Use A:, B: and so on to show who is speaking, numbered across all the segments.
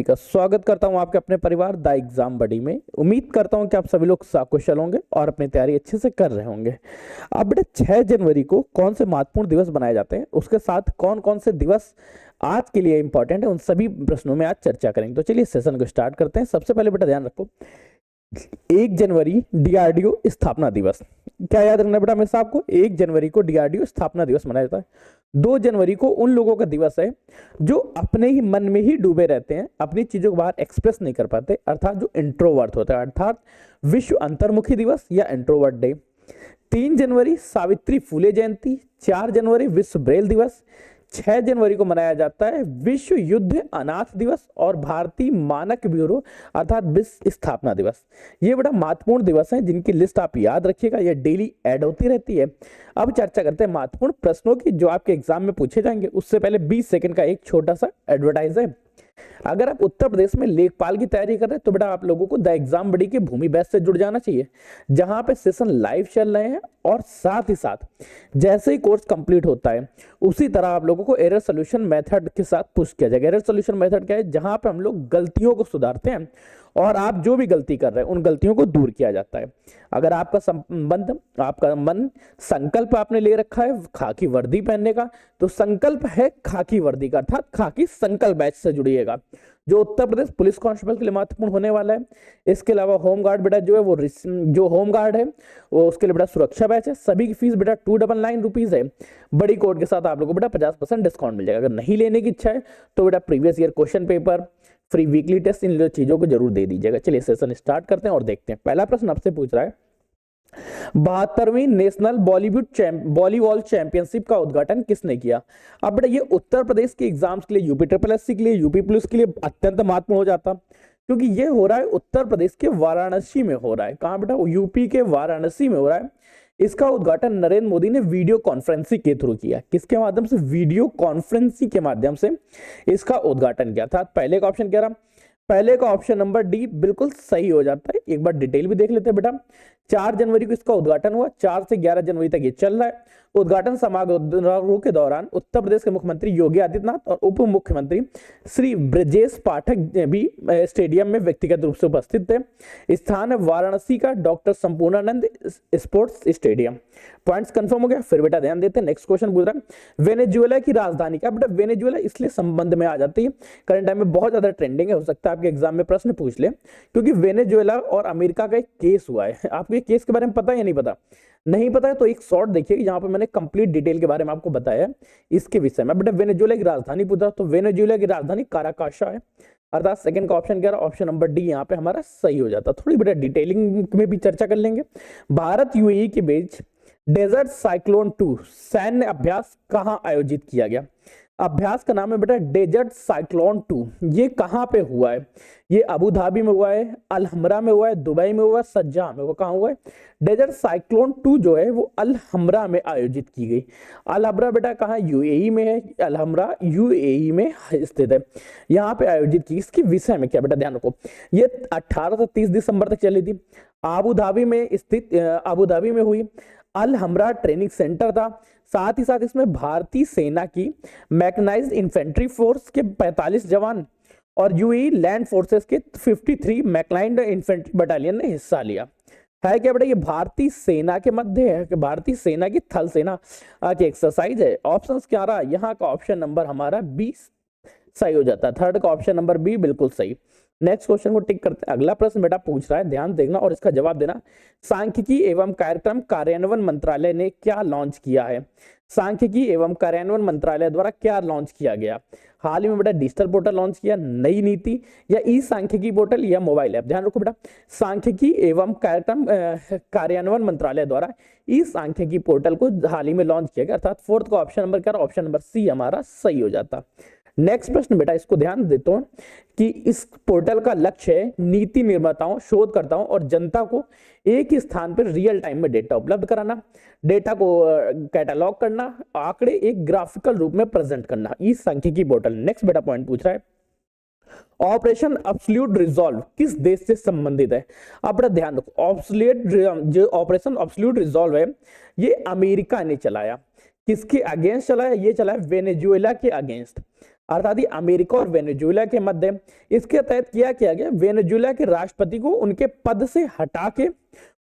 A: का स्वागत करता हूं आपके अपने परिवार द एग्जाम बडी में। उम्मीद करता हूं कि आप सभी लोग सकुशल होंगे और अपनी तैयारी अच्छे से कर रहे होंगे। अब बेटा 6 जनवरी को कौन से महत्वपूर्ण दिवस बनाए जाते हैं, उसके साथ कौन कौन से दिवस आज के लिए इंपॉर्टेंट है, उन सभी प्रश्नों में आज चर्चा करेंगे। तो चलिए सेशन को स्टार्ट करते हैं। सबसे पहले बेटा ध्यान रखो, 1 जनवरी डीआरडीओ स्थापना दिवस। क्या याद रखना बेटा हमेशा आपको, 1 जनवरी को डीआरडीओ स्थापना दिवस मनाया जाता है। 2 जनवरी को उन लोगों का दिवस है जो अपने ही मन में ही डूबे रहते हैं, अपनी चीजों को बाहर एक्सप्रेस नहीं कर पाते, अर्थात जो इंट्रोवर्ट होता है, अर्थात विश्व अंतर्मुखी दिवस या इंट्रोवर्ट डे। 3 जनवरी सावित्री फुले जयंती। 4 जनवरी विश्व ब्रेल दिवस। 6 जनवरी को मनाया जाता है विश्व युद्ध अनाथ दिवस और भारतीय मानक ब्यूरो अर्थात विश्व स्थापना दिवस। ये बड़ा महत्वपूर्ण दिवस है जिनकी लिस्ट आप याद रखिएगा, ये डेली ऐड होती रहती है। अब चर्चा करते हैं महत्वपूर्ण प्रश्नों की जो आपके एग्जाम में पूछे जाएंगे। उससे पहले 20 सेकंड का एक छोटा सा एडवर्टाइज है। अगर आप उत्तर प्रदेश में लेखपाल की तैयारी कर रहे हैं तो बेटा आप लोगों को द एग्जाम बडी के भूमि बैच से जुड़ जाना चाहिए, जहां पे सेशन लाइव चल रहे हैं और साथ ही साथ जैसे ही कोर्स कंप्लीट होता है उसी तरह आप लोगों को एरर सोल्यूशन मेथड के साथ पुश किया जाएगा। एरर सोल्यूशन मेथड क्या है, जहां पे हम लोग गलतियों को सुधारते हैं और आप जो भी गलती कर रहे हैं उन गलतियों को दूर किया जाता है। अगर आपका संबंध, आपका मन, संकल्प आपने ले रखा है खाकी वर्दी पहनने का, तो संकल्प है खाकी वर्दी का, अर्थात खाकी संकल्प बैच से जुड़िएगा जो उत्तर प्रदेश पुलिस कांस्टेबल के लिए महत्वपूर्ण होने वाला है। इसके अलावा होम गार्ड बेटा जो है वो जो होम गार्ड है वो उसके लिए बेटा सुरक्षा बैच है। सभी की फीस बेटा 299 रुपीज है। बड़ी कोड के साथ आप लोगों को बेटा 50% डिस्काउंट मिल जाएगा। अगर नहीं लेने की इच्छा है तो बेटा previous year question paper, free weekly test, इन चीजों को जरूर दे दीजिएगा। चलिए सेशन स्टार्ट करते हैं और देखते हैं। पहला प्रश्न आपसे पूछ रहा है, 72वीं नेशनल वॉलीबॉल चैंपियनशिप का उद्घाटन किसने किया। अब बेटा ये उत्तर प्रदेश के एग्जाम्स के लिए, यूपी ट्रिपल एससी के लिए, यूपी पुलिस के लिए अत्यंत महत्वपूर्ण हो जाता, क्योंकि ये हो रहा है उत्तर प्रदेश के वाराणसी में हो रहा है। कहां बेटा, यूपी के वाराणसी में हो रहा है। इसका उद्घाटन नरेंद्र मोदी ने वीडियो कॉन्फ्रेंसिंग के थ्रू किया। किसके माध्यम से, वीडियो कॉन्फ्रेंसिंग के माध्यम से इसका उद्घाटन किया था। पहले का ऑप्शन क्या रहा, पहले का ऑप्शन नंबर डी बिल्कुल सही हो जाता है। एक बार डिटेल भी देख लेते हैं बेटा। 4 जनवरी को इसका उद्घाटन हुआ, 4 से 11 जनवरी तक ये चल रहा है। उद्घाटन समारोह के दौरान उत्तर प्रदेश के मुख्यमंत्री योगी आदित्यनाथ और उप मुख्यमंत्री श्री ब्रजेश पाठक भी स्टेडियम में व्यक्तिगत रूप से उपस्थित थे। स्थान है वाराणसी का doctor Sampurnanand sports stadium. Points confirm हो गया। फिर बेटा ध्यान देते हैं, नेक्स्ट क्वेश्चन पूछ रहा है वेनेजुएला की राजधानी क्या। बेटा वेनेजुएला इसलिए संबंध में आ जाती है, करंट टाइम में बहुत ज्यादा ट्रेंडिंग है, हो सकता है आपके एग्जाम में प्रश्न पूछ ले, क्योंकि वेनेजुएला और अमेरिका का एक केस हुआ है। आपको ये केस के बारे में पता है या नहीं पता? नहीं पता है तो एक शॉर्ट देखिए, जहां पे मैंने कंप्लीट डिटेल के बारे में आपको बताया है इसके विषय में। बेटा वेनेजुएला की राजधानी पूछा तो वेनेजुएला की राजधानी काराकाशा है, अर्थात सेकंड का ऑप्शन क्या रहा, ऑप्शन नंबर डी यहाँ पे हमारा सही हो जाता। थोड़ी बेटा डिटेलिंग में भी चर्चा कर लेंगे। भारत यूएई के बीच डेजर्ट साइक्लोन 2 सैन्य अभ्यास कहां आयोजित किया गया। अभ्यास का नाम है बेटा डेजर्ट साइक्लोन 2। ये कहां पे हुआ है? ये अबू धाबी में हुआ है, अलहमरा में हुआ है, दुबई में हुआ है, सज्जा में। वो कहां हुआ है? डेजर्ट साइक्लोन 2 जो है वो अलहमरा में आयोजित की गई। अलहमरा बेटा कहां, यूएई में है। अलहमरा यूएई में स्थित है, यहाँ पे आयोजित की। इसके विषय में क्या बेटा ध्यान रखो, ये 18 से 30 दिसंबर तक चली थी। अबू धाबी में स्थित, अबू धाबी में हुई। अलहमरा ट्रेनिंग सेंटर था। साथ ही साथ इसमें भारतीय सेना की मैकेनाइज्ड इन्फेंट्री फोर्स के 45 जवान और यूएई लैंड फोर्सेस के 53 मैकेनाइज्ड इन्फेंट्री बटालियन ने हिस्सा लिया। है क्या बेटा, ये भारतीय सेना के मध्य है कि भारतीय सेना की थल सेना की एक्सरसाइज है। ऑप्शंस क्या रहा, यहाँ का ऑप्शन नंबर हमारा 20 सही हो जाता है। थर्ड का ऑप्शन नंबर बी बिल्कुल सही। नेक्स्ट क्वेश्चन को टिक करते हैं। अगला प्रश्न बेटा पूछ रहा है, ध्यान देखना और इसका जवाब देना। सांख्यिकी एवं कार्यक्रम कार्यान्वयन मंत्रालय ने क्या लॉन्च किया है। सांख्यिकी एवं कार्यान्वयन मंत्रालय द्वारा क्या लॉन्च किया गया। हाल ही में बेटा डिजिटल पोर्टल लॉन्च किया, नई नीति या ई सांख्यिकी पोर्टल या मोबाइल ऐप। ध्यान रखो बेटा, सांख्यिकी एवं कार्यक्रम कार्यान्वयन मंत्रालय द्वारा ई सांख्यिकी पोर्टल को हाल ही में लॉन्च किया गया, अर्थात फोर्थ का ऑप्शन नंबर क्या, ऑप्शन नंबर सी हमारा सही हो जाता। नेक्स्ट प्रश्न बेटा, इसको ध्यान देता हूं कि इस पोर्टल का लक्ष्य है नीति निर्माताओं, शोधकर्ताओं और जनता को एक ही स्थान पर रियल टाइम में डेटा उपलब्ध कराना, डेटा को कैटलॉग करना, आंकड़े एक ग्राफिकल रूप में प्रेजेंट करना। इस सांख्यिकी पोर्टल। नेक्स्ट बेटा पॉइंट पूछ रहा है, ऑपरेशन एब्सोल्यूट रिजॉल्व किस देश से संबंधित है। अब बड़ा ध्यान रखो, जो ऑपरेशन एब्सोल्यूट रिजॉल्व है ये अमेरिका ने चलाया। किसके अगेंस्ट चलाया? ये चलाया वेनेजुएला के अगेंस्ट। अर्थात ये अमेरिका और वेनेजुएला के मध्य। इसके तहत किया गया, वेनेजुएला के राष्ट्रपति को उनके पद से हटा के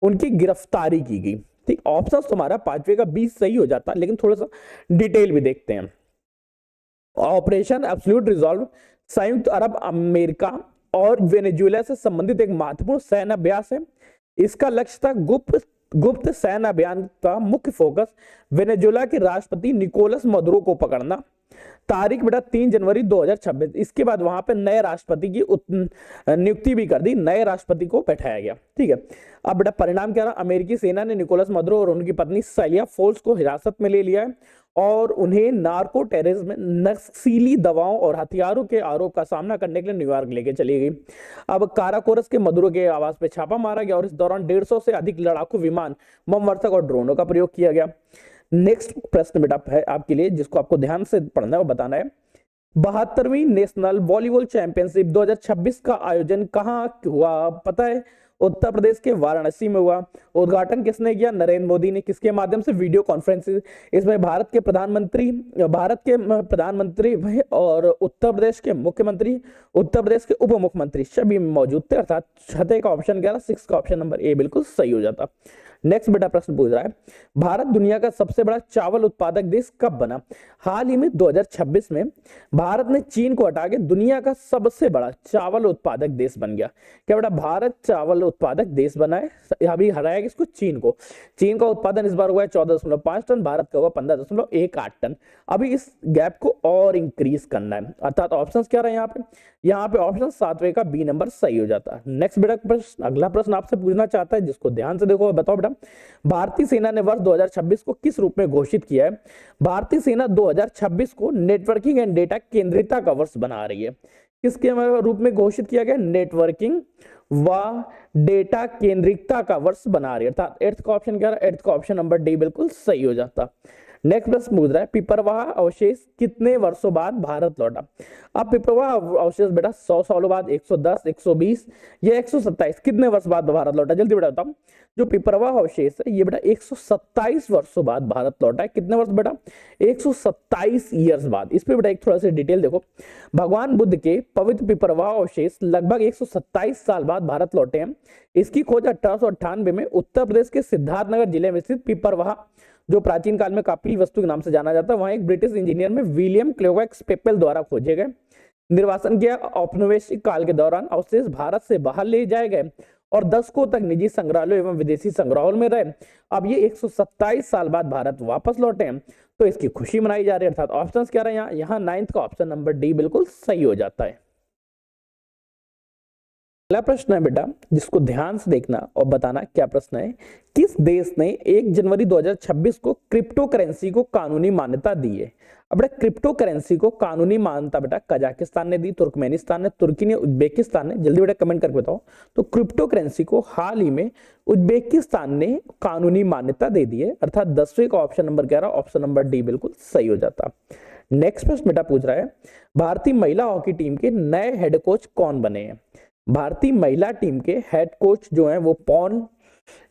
A: उनकी गिरफ्तारी की गई। ठीक, ऑप्शन तुम्हारा 5वें का 20 सही हो जाता, लेकिन थोड़ा सा डिटेल भी देखते हैं। ऑपरेशन एब्सोल्यूट रिजॉल्व संयुक्त अरब अमेरिका और वेनेजुएला से संबंधित एक महत्वपूर्ण सैन्य अभ्यास है। इसका लक्ष्य था गुप्त सैन्य अभियान का मुख्य फोकस वेनेजुएला के राष्ट्रपति निकोलस मदुरो को पकड़ना। तारीख बेटा 3 जनवरी 2026। इसके बाद वहां पे नए राष्ट्रपति की नियुक्ति भी कर दी, नए राष्ट्रपति को बैठाया गया। ठीक है, अब बेटा परिणाम क्या रहा, अमेरिकी सेना ने निकोलस मदुरो और उनकी पत्नी सेलिया फोल्स को हिरासत में ले लिया है और उन्हें नार्को टेररिज्म, नक्सली दवाओं और हथियारों के आरोप का सामना करने के लिए न्यूयॉर्क लेके चली गई। अब काराकोरस के मदुरो के आवास पे छापा मारा गया और इस दौरान 150 से अधिक लड़ाकू विमान, बमवर्षक और ड्रोनों का प्रयोग किया गया। नेक्स्ट प्रश्न बेटा है आपके लिए, जिसको आपको ध्यान से पढ़ना है और बताना है। 72वीं नेशनल वॉलीबॉल चैंपियनशिप 2026 का आयोजन कहाँ हुआ, पता है? उत्तर प्रदेश के वाराणसी में हुआ। उद्घाटन किसने किया? नरेंद्र मोदी ने। किसके माध्यम से? Video conferencing. इसमें भारत के प्रधानमंत्री और उत्तर प्रदेश के मुख्यमंत्री, उत्तर प्रदेश के उप मुख्यमंत्री सभी मौजूद थे। अर्थात 6 का ऑप्शन क्या रहा? 6 का ऑप्शन नंबर ए बिल्कुल सही हो जाता। नेक्स्ट बेटा प्रश्न पूछ रहा है, भारत दुनिया का सबसे बड़ा चावल उत्पादक देश कब बना? हाल ही में 2026 में भारत ने चीन को हटा के दुनिया का सबसे बड़ा चावल उत्पादक देश बन गया। क्या बेटा भारत चावल उत्पादक देश बना है? अभी हराया किसको? चीन को। चीन का उत्पादन इस बार हुआ है 14.5 टन, भारत का हुआ 15.18 टन। अभी इस गैप को और इंक्रीज करना है। अर्थात ऑप्शन क्या रहे यहाँ पे ऑप्शन 7वें का बी नंबर सही हो जाता है। नेक्स्ट बेटा प्रश्न, अगला प्रश्न आपसे पूछना चाहता है, जिसको ध्यान से देखो, बताओ बेटा भारतीय सेना ने वर्ष 2026 को किस रूप में घोषित किया है? भारतीय सेना 2026 को नेटवर्किंग एंड डेटा केंद्रितता का वर्ष बना रही है। किसके रूप में घोषित किया गया? नेटवर्किंग व डेटा केंद्रितता का वर्ष बना रही है। अर्थात 8th का ऑप्शन क्या है? 8th का ऑप्शन नंबर डी बिल्कुल सही हो जाता। नेक्स्ट प्रश्न पूछ रहा है, पिपरवाह अवशेष कितने वर्षों बाद भारत लौटा? अब पिपरवाह अवशेष बेटा 100 सालों बाद, 110, 120 या 127 कितने वर्ष बाद भारत लौटा? जल्दी बेटा बताओ। जो पिपरवाह अवशेष है ये बेटा 127 वर्षों बाद भारत लौटा है। कितने वर्ष बेटा? 127 ईयर्स बाद। इस पे बेटा एक थोड़ा सा डिटेल देखो। भगवान बुद्ध के पवित्र पिपरवाह अवशेष लगभग 127 साल बाद भारत लौटे हैं। इसकी खोज 1898 में उत्तर प्रदेश के सिद्धार्थनगर जिले में स्थित पिपरवाह, जो प्राचीन काल में कापिल वस्तु के नाम से जाना जाता है, वहां एक ब्रिटिश इंजीनियर में विलियम क्लेवेक्स पेपेल द्वारा खोजे गए। निर्वासन के औपनिवेशिक काल के दौरान अवशेष भारत से बाहर ले जाए गए और दशकों तक निजी संग्रहालयों एवं विदेशी संग्रहालयों में रहे। अब ये 127 साल बाद भारत वापस लौटे हैं, तो इसकी खुशी मनाई जा रही है। अर्थात ऑप्शन क्या रहे यहाँ 9th का ऑप्शन नंबर डी बिल्कुल सही हो जाता है। अगला प्रश्न है बेटा, जिसको ध्यान से देखना और बताना क्या प्रश्न है। किस देश ने 1 जनवरी 2026 को क्रिप्टो करेंसी को कानूनी मान्यता दी है? अब बेटा क्रिप्टो करेंसी को कानूनी मान्यता बेटा कजाकिस्तान ने दी, तुर्कमेनिस्तान ने, तुर्की ने, उज्बेकिस्तान ने। जल्दी बेटा कमेंट करके बताओ। तो क्रिप्टो करेंसी को हाल ही में उज्बेकिस्तान ने कानूनी मान्यता दे दी है। अर्थात 10वें का ऑप्शन नंबर क्या रहा? ऑप्शन नंबर डी बिल्कुल सही हो जाता। नेक्स्ट प्रश्न बेटा पूछ रहा है, भारतीय महिला हॉकी टीम के नए हेड कोच कौन बने हैं? भारतीय महिला टीम के हेड कोच जो हैं वो पॉल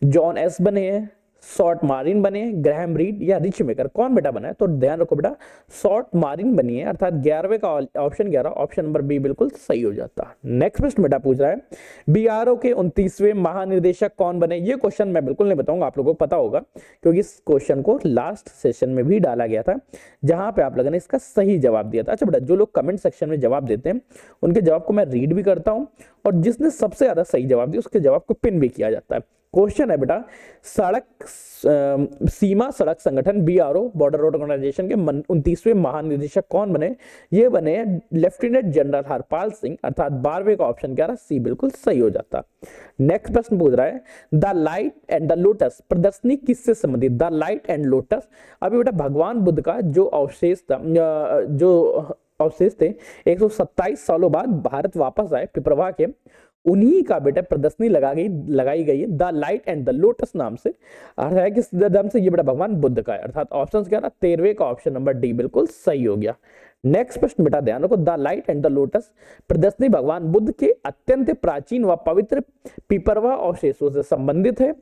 A: जॉन एस बने हैं, शॉर्ट मारिन बने, ग्रैहम रीड या रिच मेकर, कौन बेटा बना है? तो ध्यान रखो बेटा शॉर्ट मारिन बनी है। अर्थात 11वें का ऑप्शन 11 ऑप्शन नंबर बी बिल्कुल सही हो जाता। नेक्स्ट प्रश्न बेटा पूछ रहा है, बीआरओ के 29वें महानिदेशक कौन बने? ये क्वेश्चन मैं बिल्कुल नहीं बताऊंगा, आप लोगों को पता होगा, क्योंकि इस क्वेश्चन को लास्ट सेशन में भी डाला गया था, जहां पे आप लोगों ने इसका सही जवाब दिया था। अच्छा बेटा, जो लोग कमेंट सेक्शन में जवाब देते हैं उनके जवाब को मैं रीड भी करता हूं, और जिसने सबसे ज्यादा सही जवाब दिया उसके जवाब को पिन भी किया जाता है। क्वेश्चन है बेटा, सीमा सड़क संगठन बीआरओ बॉर्डर रोड ऑर्गेनाइजेशन के 29वें महानिदेशक कौन बने? ये बने लेफ्टिनेंट जनरल हरपाल सिंह। अर्थात 12वें का ऑप्शन क्या रहा? सी बिल्कुल सही हो जाता। नेक्स्ट प्रश्न पूछ रहा है, the light and the lotus प्रदर्शनी किससे संबंधित? द लाइट एंड लोटस अभी बेटा भगवान बुद्ध का जो अवशेष थे 127 सालों बाद भारत वापस आए पिपरवाह के, उन्हीं का बेटा प्रदर्शनी लगाई गई है the light and the lotus नाम से। है किस नाम से? ये बेटा भगवान बुद्ध का है। अर्थात ऑप्शन क्या रहा? 13वें का ऑप्शन नंबर डी बिल्कुल सही हो गया। नेक्स्ट प्रश्न बेटा ध्यान रखो, the light and the lotus प्रदर्शनी भगवान बुद्ध के अत्यंत प्राचीन व पवित्र पिपरवाह अवशेषों से संबंधित है।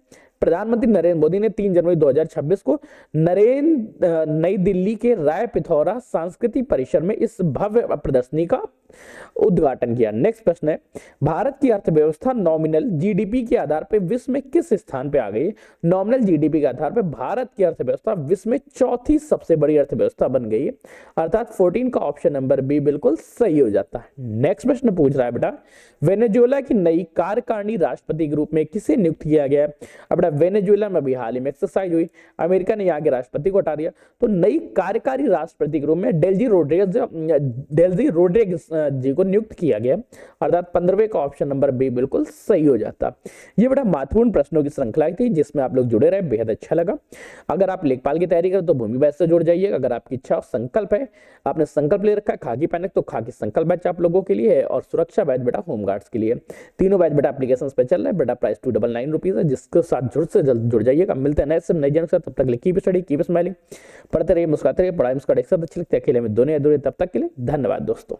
A: प्रधानमंत्री नरेंद्र मोदी ने 3 जनवरी 2026 को नई दिल्ली के राय पिथौरा सांस्कृतिक परिसर में इस भव्य प्रदर्शनी का उद्घाटन किया। नेक्स्ट प्रश्न है, भारत की अर्थव्यवस्था नॉमिनल जीडीपी के आधार पर विश्व में किस स्थान पे आ गई? नॉमिनल जीडीपी के आधार पर भारत की अर्थव्यवस्था विश्व में चौथी सबसे बड़ी अर्थव्यवस्था बन गई है, अर्थात 14 का ऑप्शन नंबर बी बिल्कुल सही हो जाता है। नेक्स्ट प्रश्न पूछ रहा है बेटा, वेनेजुएला की नई कार्यकारिणी राष्ट्रपति के रूप में किसे नियुक्त किया गया है? अब बेटा वेनेजुएला में अभी हाल ही में एक्सरसाइज हुई, अमेरिका ने यहाँ के राष्ट्रपति को हटा दिया, तो नई कार्यकारी राष्ट्रपति के रूप में डेल्जी रोड्रिग्स जी को नियुक्त किया गया, अर्थात 15वें का ऑप्शन नंबर बी बिल्कुल सही हो जाता। ये बड़ा महत्वपूर्ण प्रश्नों की श्रृंखला थी जिसमें आप लोग जुड़े रहे, बेहद अच्छा लगा। अगर आप लेखपाल की तैयारी करें तो भूमि बैच से जुड़ जाइए। अगर आपकी इच्छा और संकल्प है, आपने संकल्प ले रखा है खाकी पहनने, तो खाकी संकल्प बैच आप लोगों के लिए है, और सुरक्षा बैच बेटा होमगार्ड्स के लिए। तीनों बैच बेटा एप्लीकेशन पे चल रहा है, बेटा प्राइस 299 रुपीज है, जिसके साथ जल्द से जल्द जुड़ जाइएगा। मिलते हैं नए से नए जन के साथ, तब तक कीप स्टडी कीप स्माइलिंग, पढ़ते रहिए मुस्कुराते रहिए, पढ़ाई मुस्कुराते एक साथ अच्छी लगती है, अकेले में दोनों अधूरे। तब तक के लिए धन्यवाद दोस्तों।